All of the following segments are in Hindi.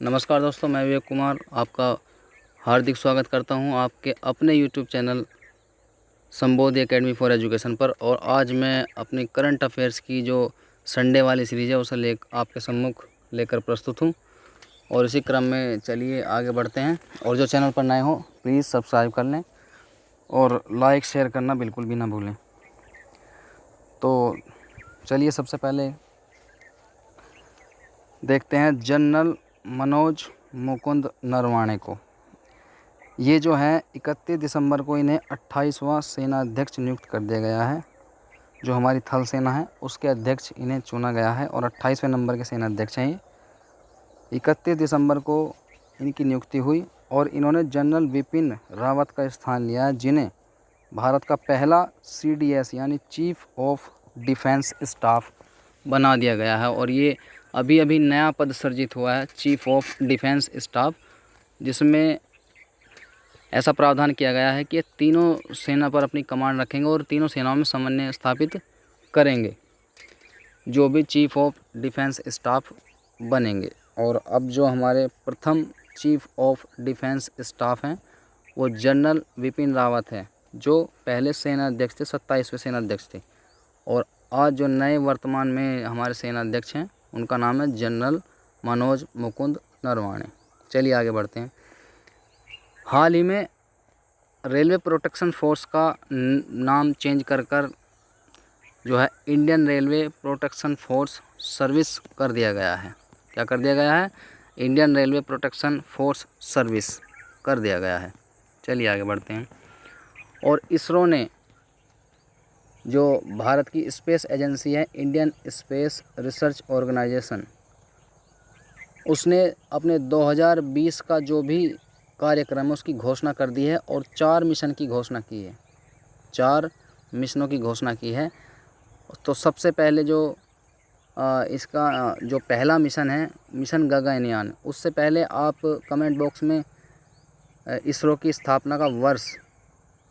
नमस्कार दोस्तों, मैं विवेक कुमार आपका हार्दिक स्वागत करता हूं आपके अपने YouTube channel Sambodhi academy for education पर। और आज मैं अपनी करंट अफेयर्स की जो संडे वाली सीरीज़ है उसे आपके सम्मुख लेकर प्रस्तुत हूं। और इसी क्रम में चलिए आगे बढ़ते हैं। और जो चैनल पर नए हो प्लीज़ सब्सक्राइब कर लें और लाइक शेयर करना बिल्कुल भी ना भूलें। तो चलिए सबसे पहले देखते हैं जनरल मनोज मुकुंद नरवाणे को। ये जो है 31 दिसंबर को इन्हें 28वां सेना अध्यक्ष नियुक्त कर दिया गया है। जो हमारी थल सेना है उसके अध्यक्ष इन्हें चुना गया है और 28वें नंबर के सेना अध्यक्ष हैं ये। 31 दिसंबर को इनकी नियुक्ति हुई और इन्होंने जनरल विपिन रावत का स्थान लिया है, जिन्हें भारत का पहला CDS यानी चीफ ऑफ डिफेंस स्टाफ बना दिया गया है। और ये अभी अभी नया पद सृजित हुआ है, चीफ ऑफ डिफेंस स्टाफ, जिसमें ऐसा प्रावधान किया गया है कि तीनों सेना पर अपनी कमांड रखेंगे और तीनों सेनाओं में समन्वय स्थापित करेंगे जो भी चीफ ऑफ डिफेंस स्टाफ बनेंगे। और अब जो हमारे प्रथम चीफ ऑफ डिफेंस स्टाफ हैं वो जनरल विपिन रावत है, जो पहले सेना अध्यक्ष थे, 27वें सेना अध्यक्ष थे। और आज जो नए वर्तमान में हमारे सेना अध्यक्ष हैं उनका नाम है जनरल मनोज मुकुंद नरवाणे। चलिए आगे बढ़ते हैं। हाल ही में रेलवे प्रोटेक्शन फोर्स का नाम चेंज कर जो है Indian railway protection force service कर दिया गया है। क्या कर दिया गया है? Indian railway protection force service कर दिया गया है। चलिए आगे बढ़ते हैं। और इसरो ने, जो भारत की स्पेस एजेंसी है, इंडियन स्पेस रिसर्च ऑर्गेनाइजेशन, उसने अपने 2020 का जो भी कार्यक्रम है उसकी घोषणा कर दी है और 4 मिशन की घोषणा की है। 4 मिशनों की घोषणा की है। तो सबसे पहले जो इसका जो पहला मिशन है, मिशन गगनयान, उससे पहले आप कमेंट बॉक्स में इसरो की स्थापना का वर्ष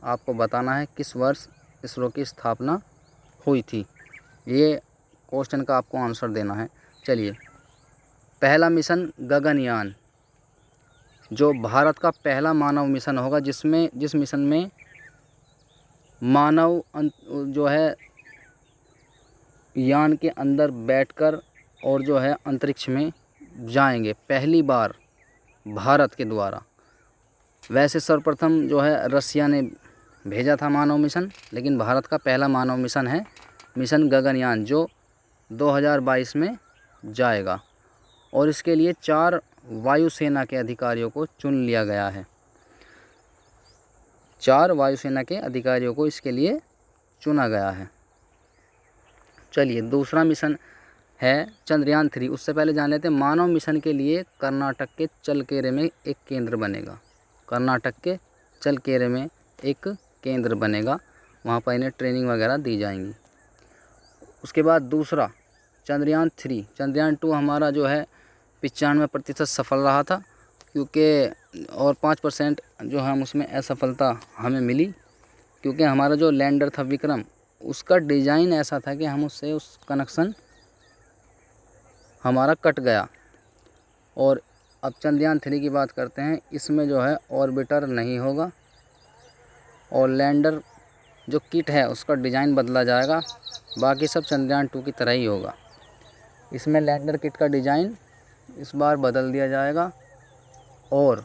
आपको बताना है, किस वर्ष इसरो की स्थापना हुई थी। ये क्वेश्चन का आपको आंसर देना है। चलिए, पहला मिशन गगनयान जो भारत का पहला मानव मिशन होगा, जिस मिशन में मानव जो है यान के अंदर बैठकर और जो है अंतरिक्ष में जाएंगे पहली बार भारत के द्वारा। वैसे सर्वप्रथम जो है रसिया ने भेजा था मानव मिशन, लेकिन भारत का पहला मानव मिशन है मिशन गगनयान, जो 2022 में जाएगा। और इसके लिए 4 वायुसेना के अधिकारियों को चुन लिया गया है। 4 वायुसेना के अधिकारियों को इसके लिए चुना गया है। चलिए, दूसरा मिशन है चंद्रयान 3। उससे पहले जान लेते हैं, मानव मिशन के लिए कर्नाटक के चलकेरे में एक केंद्र बनेगा। कर्नाटक के चलकेरे में एक केंद्र बनेगा, वहाँ पर इन्हें ट्रेनिंग वगैरह दी जाएंगी। उसके बाद दूसरा चंद्रयान 3। चंद्रयान 2 हमारा जो है 95% सफल रहा था, क्योंकि और 5% जो हम उसमें असफलता हमें मिली, क्योंकि हमारा जो लैंडर था विक्रम, उसका डिज़ाइन ऐसा था कि हम उससे उस कनेक्शन हमारा कट गया। और अब चंद्रयान 3 की बात करते हैं। इसमें जो है ऑर्बिटर नहीं होगा और लैंडर जो किट है उसका डिज़ाइन बदला जाएगा, बाकी सब चंद्रयान 2 की तरह ही होगा। इसमें लैंडर किट का डिज़ाइन इस बार बदल दिया जाएगा और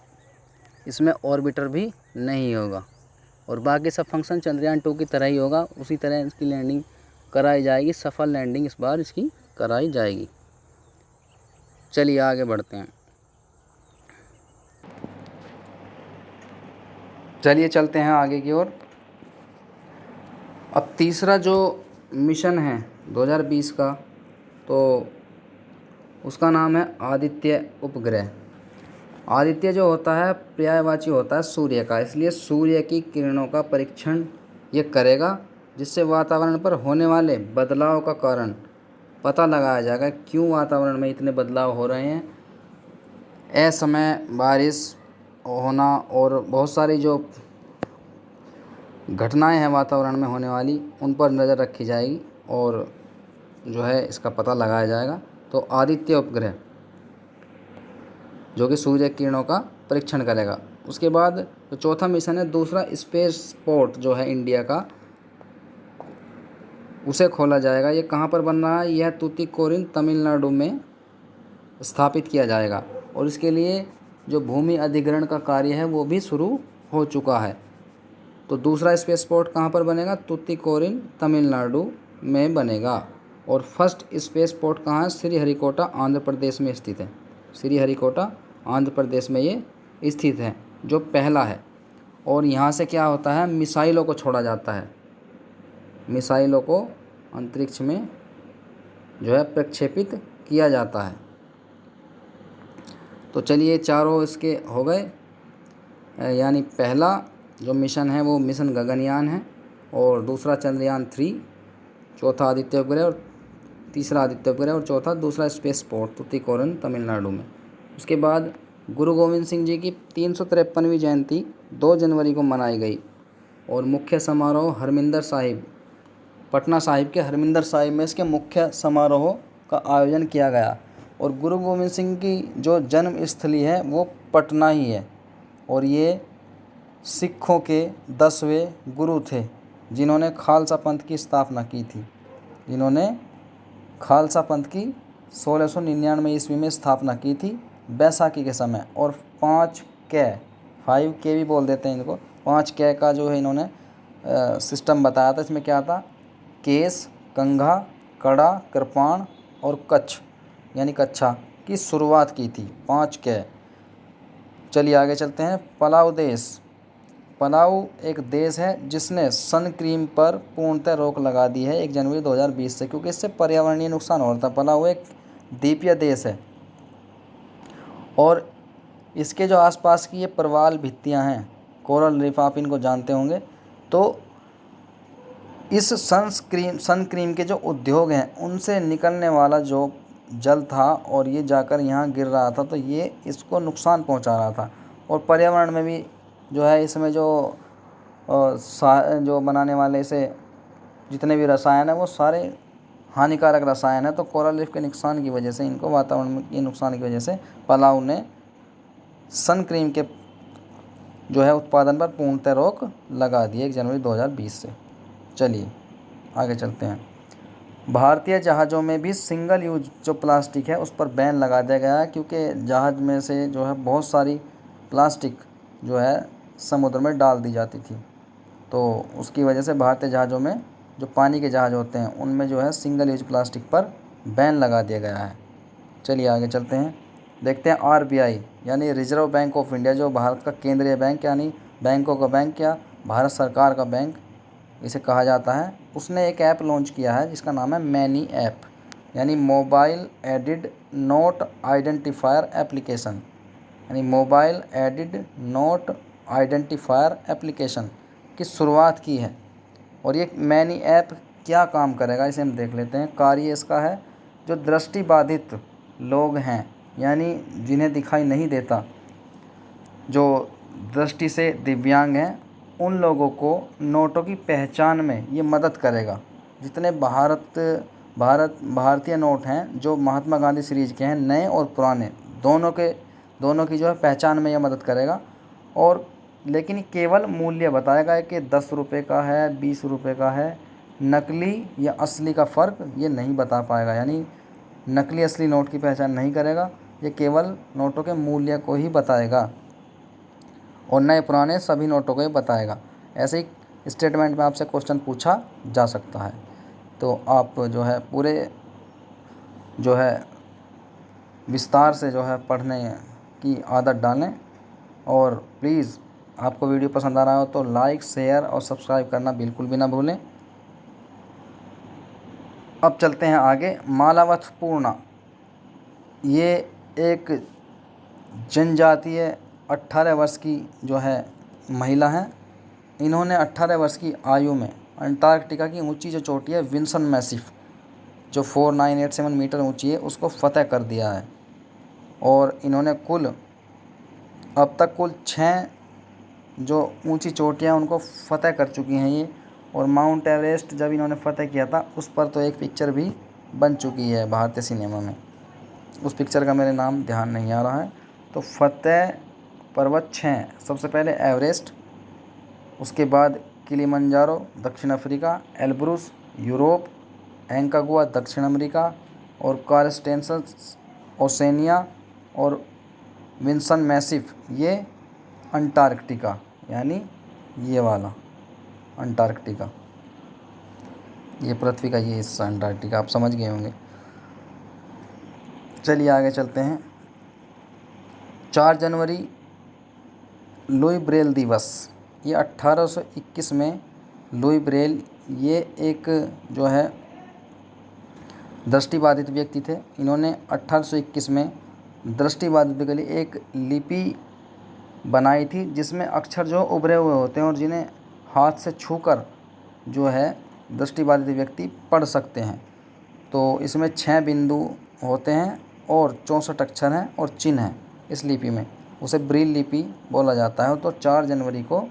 इसमें ऑर्बिटर भी नहीं होगा और बाकी सब फंक्शन चंद्रयान 2 की तरह ही होगा। उसी तरह इसकी लैंडिंग कराई जाएगी, सफल लैंडिंग इस बार इसकी कराई जाएगी। चलिए आगे बढ़ते हैं। चलिए चलते हैं आगे की ओर। अब तीसरा जो मिशन है 2020 का, तो उसका नाम है आदित्य उपग्रह। आदित्य जो होता है पर्यायवाची होता है सूर्य का, इसलिए सूर्य की किरणों का परीक्षण ये करेगा, जिससे वातावरण पर होने वाले बदलाव का कारण पता लगाया जाएगा। क्यों वातावरण में इतने बदलाव हो रहे हैं, असमय बारिश होना और बहुत सारी जो घटनाएं हैं वातावरण में होने वाली, उन पर नज़र रखी जाएगी और जो है इसका पता लगाया जाएगा। तो आदित्य उपग्रह जो कि सूर्य किरणों का परीक्षण करेगा। उसके बाद जो चौथा मिशन है, दूसरा स्पेस पोर्ट जो है इंडिया का, उसे खोला जाएगा। ये कहाँ पर बन रहा है? यह तूतीकोरिन तमिलनाडु में स्थापित किया जाएगा और इसके लिए जो भूमि अधिग्रहण का कार्य है वो भी शुरू हो चुका है। तो दूसरा स्पेस पोर्ट कहाँ पर बनेगा? तूतीकोरिन तमिलनाडु में बनेगा। और फर्स्ट स्पेस पोर्ट कहाँ है? श्रीहरिकोटा आंध्र प्रदेश में स्थित है। श्रीहरिकोटा आंध्र प्रदेश में ये स्थित है, जो पहला है। और यहाँ से क्या होता है? मिसाइलों को छोड़ा जाता है। मिसाइलों को अंतरिक्ष में जो है प्रक्षेपित किया जाता है। तो चलिए चारों इसके हो गए। यानी पहला जो मिशन है वो मिशन गगनयान है, और दूसरा चंद्रयान 3, चौथा आदित्य उपग्रह, और तीसरा आदित्य उपग्रह, और चौथा दूसरा स्पेस पोर्ट तूतीकोरिन तमिलनाडु में। उसके बाद गुरु गोविंद सिंह जी की 353वीं जयंती 2 जनवरी को मनाई गई और मुख्य समारोह हरमिंदर साहिब, पटना साहिब के हरमिंदर साहिब में इसके मुख्य समारोह का आयोजन किया गया। और गुरु गोविंद सिंह की जो जन्म स्थली है वो पटना ही है, और ये सिखों के 10वें गुरु थे जिन्होंने खालसा पंथ की स्थापना की थी। जिन्होंने खालसा पंथ की 1699 ईस्वी में स्थापना की थी बैसाखी के समय। और 5K भी बोल देते हैं इनको, 5K का जो है इन्होंने सिस्टम बताया था। इसमें क्या था? केस, कंघा, कड़ा, कृपाण और कच्छ यानी कच्छा की शुरुआत की थी। 5K। चलिए आगे चलते हैं। पलाऊ देश। पलाऊ एक देश है जिसने सन क्रीम पर पूर्णतः रोक लगा दी है 1 जनवरी 2020 से, क्योंकि इससे पर्यावरणीय नुकसान हो रहा था। पलाऊ एक द्वीपीय देश है और इसके जो आसपास की ये प्रवाल भित्तियां हैं, कोरल रीफ, आप इनको जानते होंगे। तो इस सन क्रीम के जो उद्योग हैं उनसे निकलने वाला जो जल था और ये जाकर यहाँ गिर रहा था, तो ये इसको नुकसान पहुँचा रहा था। और पर्यावरण में भी जो है इसमें जो बनाने वाले इसे जितने भी रसायन हैं वो सारे हानिकारक रसायन है। तो कोरल रीफ के नुकसान की वजह से, इनको वातावरण के नुकसान की वजह से पलाऊ ने सन क्रीम के जो है उत्पादन पर पूर्णतः रोक लगा दी 1 जनवरी 2020 से। चलिए आगे चलते हैं। भारतीय जहाज़ों में भी सिंगल यूज जो प्लास्टिक है उस पर बैन लगा दिया गया है, क्योंकि जहाज़ में से जो है बहुत सारी प्लास्टिक जो है समुद्र में डाल दी जाती थी। तो उसकी वजह से भारतीय जहाज़ों में, जो पानी के जहाज़ होते हैं, उनमें जो है सिंगल यूज प्लास्टिक पर बैन लगा दिया गया है। चलिए आगे चलते हैं। देखते हैं RBI यानी रिजर्व बैंक ऑफ इंडिया, जो भारत का केंद्रीय बैंक यानी बैंकों का बैंक या भारत सरकार का बैंक इसे कहा जाता है। उसने एक ऐप लॉन्च किया है जिसका नाम है मैनी ऐप, यानी mobile aided note identifier application, यानी mobile aided note identifier application की शुरुआत की है। और ये मैनी ऐप क्या काम करेगा इसे हम देख लेते हैं। कार्य इसका है, जो दृष्टिबाधित लोग हैं यानी जिन्हें दिखाई नहीं देता, जो दृष्टि से दिव्यांग हैं, उन लोगों को नोटों की पहचान में ये मदद करेगा। जितने भारतीय नोट हैं जो महात्मा गांधी सीरीज़ के हैं, नए और पुराने, दोनों की जो है पहचान में यह मदद करेगा। और लेकिन ये केवल मूल्य बताएगा कि 10 रुपये का है, 20 रुपये का है। नकली या असली का फ़र्क ये नहीं बता पाएगा, यानी नकली असली नोट की पहचान नहीं करेगा। ये केवल नोटों के मूल्य को ही बताएगा और नए पुराने सभी नोटों को ही बताएगा। ऐसे ही स्टेटमेंट में आपसे क्वेश्चन पूछा जा सकता है। तो आप जो है पूरे जो है विस्तार से जो है पढ़ने की आदत डालें। और प्लीज़ आपको वीडियो पसंद आ रहा हो तो लाइक, शेयर और सब्सक्राइब करना बिल्कुल भी ना भूलें। अब चलते हैं आगे। मालावथ पूर्णा, ये एक जनजातीय 18 वर्ष की जो है महिला हैं। इन्होंने 18 वर्ष की आयु में अंटार्कटिका की ऊंची जो चोटी है विल्सन मैसिफ, जो 4987 मीटर ऊंची है, उसको फतह कर दिया है। और इन्होंने अब तक कुल 6 जो ऊंची चोटियां उनको फतह कर चुकी हैं ये। और माउंट एवरेस्ट जब इन्होंने फतह किया था उस पर तो एक पिक्चर भी बन चुकी है भारतीय सिनेमा में। उस पिक्चर का मेरे नाम ध्यान नहीं आ रहा है। तो फतेह पर्वत 6, सबसे पहले एवरेस्ट, उसके बाद किलिमंजारो दक्षिण अफ्रीका, एल्ब्रुस यूरोप, एंकागुआ दक्षिण अमेरिका, और कार्स्टेंसस ओसेनिया, और विंसन मैसिफ ये अंटार्कटिका, यानी ये वाला अंटार्कटिका, ये पृथ्वी का ये हिस्सा अंटार्कटिका, आप समझ गए होंगे। चलिए आगे चलते हैं। 4 जनवरी लुई ब्रेल दिवस, ये 1821 में लुई ब्रेल ये एक जो है दृष्टिबाधित व्यक्ति थे। इन्होंने 1821 में दृष्टिबाधित के लिए एक लिपि बनाई थी जिसमें अक्षर जो उभरे हुए होते हैं और जिन्हें हाथ से छूकर जो है दृष्टिबाधित व्यक्ति पढ़ सकते हैं। तो इसमें 6 बिंदु होते हैं और 64 अक्षर हैं और चिन्ह हैं इस लिपि में, उसे ब्रेल लिपि बोला जाता है। तो 4 जनवरी को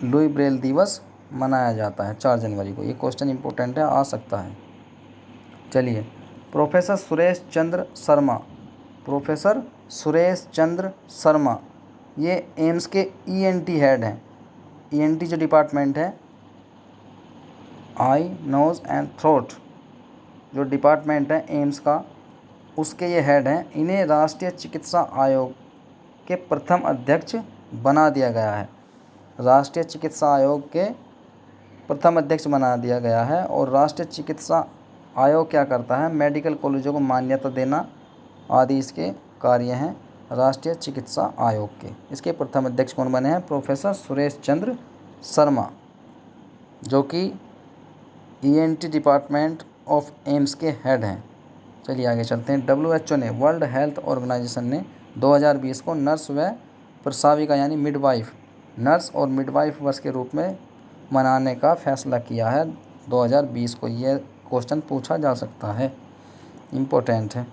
लुई ब्रेल दिवस मनाया जाता है, 4 जनवरी को। ये क्वेश्चन इंपॉर्टेंट है, आ सकता है। चलिए, प्रोफेसर सुरेश चंद्र शर्मा, प्रोफेसर सुरेश चंद्र शर्मा ये एम्स के ईएनटी हेड हैं। ईएनटी जो डिपार्टमेंट है, आई नोज़ एंड थ्रोट जो डिपार्टमेंट है एम्स का, उसके ये हेड हैं। इन्हें राष्ट्रीय चिकित्सा आयोग के प्रथम अध्यक्ष बना दिया गया है। राष्ट्रीय चिकित्सा आयोग के प्रथम अध्यक्ष बना दिया गया है। और राष्ट्रीय चिकित्सा आयोग क्या करता है? मेडिकल कॉलेजों को मान्यता देना आदि इसके कार्य हैं राष्ट्रीय चिकित्सा आयोग के। इसके प्रथम अध्यक्ष कौन बने हैं? प्रोफेसर सुरेश चंद्र शर्मा, जो कि ईएनटी डिपार्टमेंट ऑफ एम्स के हेड हैं। चलिए आगे चलते हैं। WHO ने, वर्ल्ड हेल्थ ऑर्गेनाइजेशन ने 2020 को नर्स व प्रसाविका यानी मिडवाइफ, नर्स और मिडवाइफ वर्ष के रूप में मनाने का फैसला किया है 2020 को। ये क्वेश्चन पूछा जा सकता है, इम्पोर्टेंट है।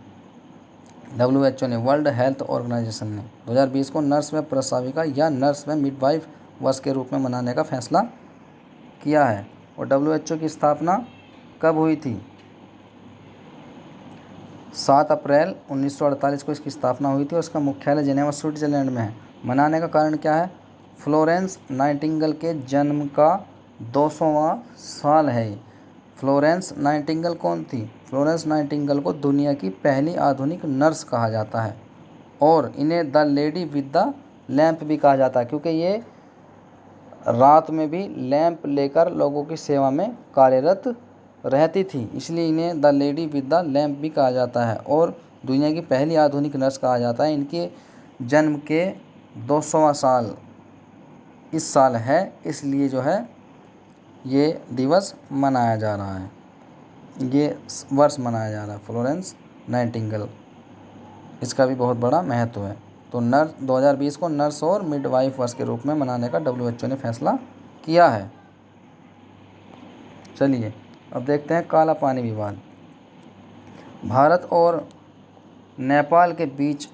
WHO ने, वर्ल्ड हेल्थ ऑर्गेनाइजेशन ने 2020 को नर्स व प्रसाविका या नर्स व मिडवाइफ वर्ष के रूप में मनाने का फैसला किया है। और WHO की स्थापना कब हुई थी? 7 अप्रैल 1948 को इसकी स्थापना हुई थी और इसका मुख्यालय जेनेवा स्विट्जरलैंड में है। मनाने का कारण क्या है? फ्लोरेंस नाइटिंगेल के जन्म का 200वां साल है। फ्लोरेंस नाइटिंगेल कौन थी? फ्लोरेंस नाइटिंगेल को दुनिया की पहली आधुनिक नर्स कहा जाता है और इन्हें the lady with the lamp भी कहा जाता है, क्योंकि ये रात में भी लैंप लेकर लोगों की सेवा में कार्यरत रहती थी, इसलिए इन्हें the lady with the lamp भी कहा जाता है और दुनिया की पहली आधुनिक नर्स कहा जाता है। इनके जन्म के 200वां साल इस साल है, इसलिए जो है ये दिवस मनाया जा रहा है, ये वर्ष मनाया जा रहा है फ्लोरेंस नाइटिंगेल। इसका भी बहुत बड़ा महत्व है। तो 2020 को नर्स और मिडवाइफ वर्ष के रूप में मनाने का WHO ने फैसला किया है। चलिए अब देखते हैं काला पानी विवाद। भारत और नेपाल के बीच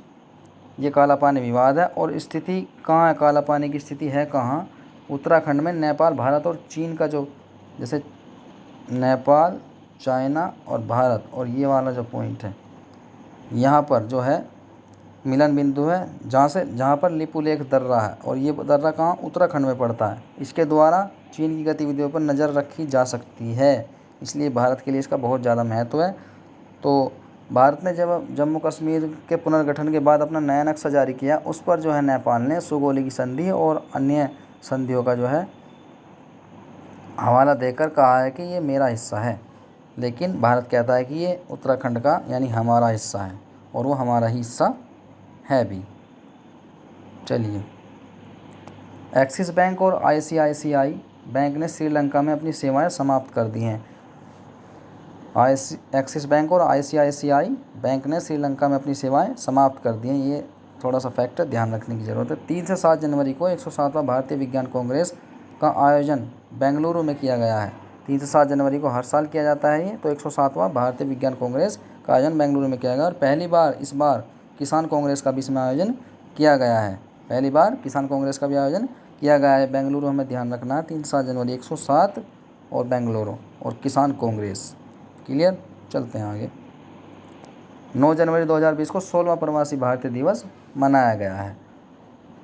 ये काला पानी विवाद है और स्थिति कहाँ है? काला पानी की स्थिति है कहाँ? उत्तराखंड में। नेपाल, भारत और चीन का जो, जैसे नेपाल, चाइना और भारत और ये वाला जो पॉइंट है, यहाँ पर जो है मिलन बिंदु है, जहाँ पर लिपुलेख दर्रा है और ये दर्रा कहाँ? उत्तराखंड में पड़ता है। इसके द्वारा चीन की गतिविधियों पर नज़र रखी जा सकती है, इसलिए भारत के लिए इसका बहुत ज़्यादा महत्व है। तो भारत ने जब जम्मू कश्मीर के पुनर्गठन के बाद अपना नया नक्शा जारी किया, उस पर जो है नेपाल ने सुगोली की संधि और अन्य संधियों का जो है हवाला देकर कहा है कि ये मेरा हिस्सा है, लेकिन भारत कहता है कि ये उत्तराखंड का यानी हमारा हिस्सा है और वो हमारा ही हिस्सा है भी। चलिए, एक्सिस बैंक और ICICI बैंक ने श्रीलंका में अपनी सेवाएं समाप्त कर दी हैं। एक्सिस बैंक और ICICI बैंक ने श्रीलंका में अपनी सेवाएं समाप्त कर दी हैं। ये थोड़ा सा फैक्टर ध्यान रखने की ज़रूरत है। 3 से 7 जनवरी को 107वां भारतीय विज्ञान कांग्रेस का आयोजन बेंगलुरु में किया गया है। 3 से 7 जनवरी को हर साल किया जाता है ये। तो 107वां भारतीय विज्ञान कांग्रेस का आयोजन बेंगलुरु में किया गया और पहली बार इस बार किसान कांग्रेस का भी इसमें आयोजन किया गया है। पहली बार किसान कांग्रेस का भी आयोजन किया गया है बेंगलुरु, हमें ध्यान रखना है। 3 से 7 जनवरी 107 और बेंगलुरु और किसान कांग्रेस। क्लियर? चलते हैं आगे। 9 जनवरी 2020 को 16वां प्रवासी भारतीय दिवस मनाया गया है।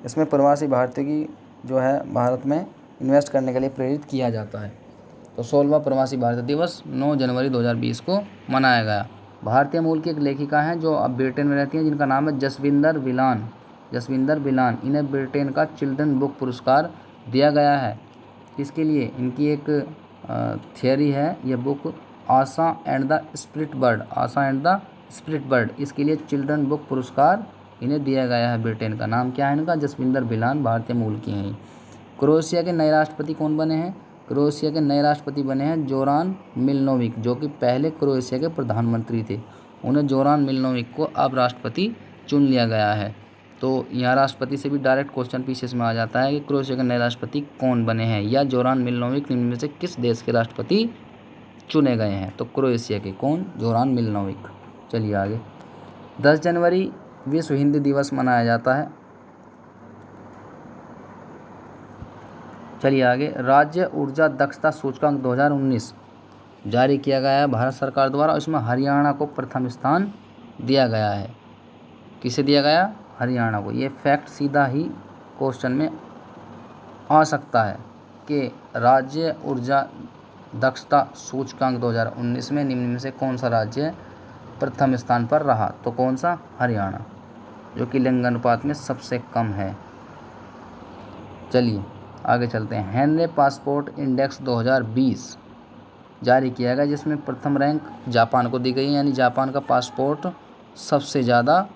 इसमें प्रवासी भारतीय की जो है भारत में इन्वेस्ट करने के लिए प्रेरित किया जाता है। तो 16वां प्रवासी भारतीय दिवस 9 जनवरी 2020 को मनाया गया। भारतीय मूल की एक लेखिका हैं जो अब ब्रिटेन में रहती हैं, जिनका नाम है जसविंदर बिलान। इन्हें ब्रिटेन का चिल्ड्रन बुक पुरस्कार दिया गया है। किसके लिए? इनकी एक थियरी है, ये book Asha and the split bird, इसके लिए चिल्ड्रन बुक पुरस्कार इन्हें दिया गया है। ब्रिटेन का नाम क्या है इनका? जसविंदर बिलान, भारतीय मूल की हैं। क्रोएशिया के नए राष्ट्रपति कौन बने हैं? क्रोएशिया के नए राष्ट्रपति बने हैं जोरान मिलनोविक, जो कि पहले क्रोएशिया के प्रधानमंत्री थे। उन्हें जोरान मिलनोविक को अब राष्ट्रपति चुन लिया गया है। तो यहाँ राष्ट्रपति से भी डायरेक्ट क्वेश्चन पीछे में आ जाता है कि क्रोएशिया के नए राष्ट्रपति कौन बने हैं, या जोरान मिलनोविक निम्न में से किस देश के राष्ट्रपति चुने गए हैं? तो क्रोएशिया के कौन? जोरान मिलनोविक। चलिए आगे। 10 जनवरी विश्व हिंदी दिवस मनाया जाता है। चलिए आगे। राज्य ऊर्जा दक्षता सूचकांक 2019 जारी किया गया है भारत सरकार द्वारा। इसमें हरियाणा को प्रथम स्थान दिया गया है। किसे दिया गया? हरियाणा को। ये फैक्ट सीधा ही क्वेश्चन में आ सकता है कि राज्य ऊर्जा दक्षता सूचकांक 2019 में निम्न में से कौन सा राज्य प्रथम स्थान पर रहा? तो कौन सा? हरियाणा, जो कि लिंग अनुपात में सबसे कम है। चलिए आगे चलते हैं। हेनरी पासपोर्ट इंडेक्स 2020 जारी किया गया, जिसमें प्रथम रैंक जापान को दी गई है। यानी जापान का पासपोर्ट सबसे ज़्यादा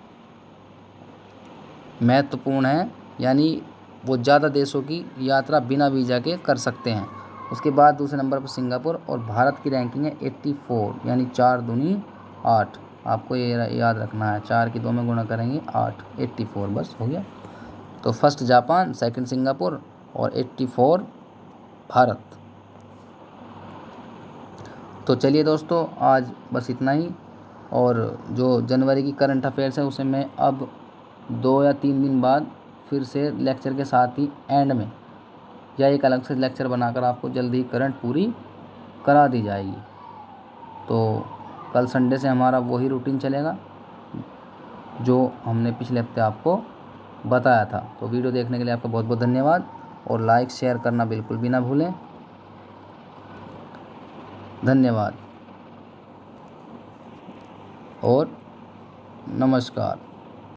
महत्वपूर्ण है, यानी वो ज़्यादा देशों की यात्रा बिना वीज़ा के कर सकते हैं। उसके बाद दूसरे नंबर पर सिंगापुर, और भारत की रैंकिंग है 84, यानी 4 दूनी 8। आपको ये याद रखना है, 4 की 2 में गुणा करेंगे 8, 84 बस हो गया। तो फर्स्ट जापान, सेकंड सिंगापुर और 84 भारत। तो चलिए दोस्तों, आज बस इतना ही। और जो जनवरी की करंट अफेयर्स है उसे मैं अब 2 या 3 दिन बाद फिर से लेक्चर के साथ ही एंड में या एक अलग से लेक्चर बनाकर आपको जल्दी ही करंट पूरी करा दी जाएगी। तो कल संडे से हमारा वही रूटीन चलेगा जो हमने पिछले हफ्ते आपको बताया था। तो वीडियो देखने के लिए आपका बहुत बहुत धन्यवाद, और लाइक शेयर करना बिल्कुल भी ना भूलें। धन्यवाद और नमस्कार।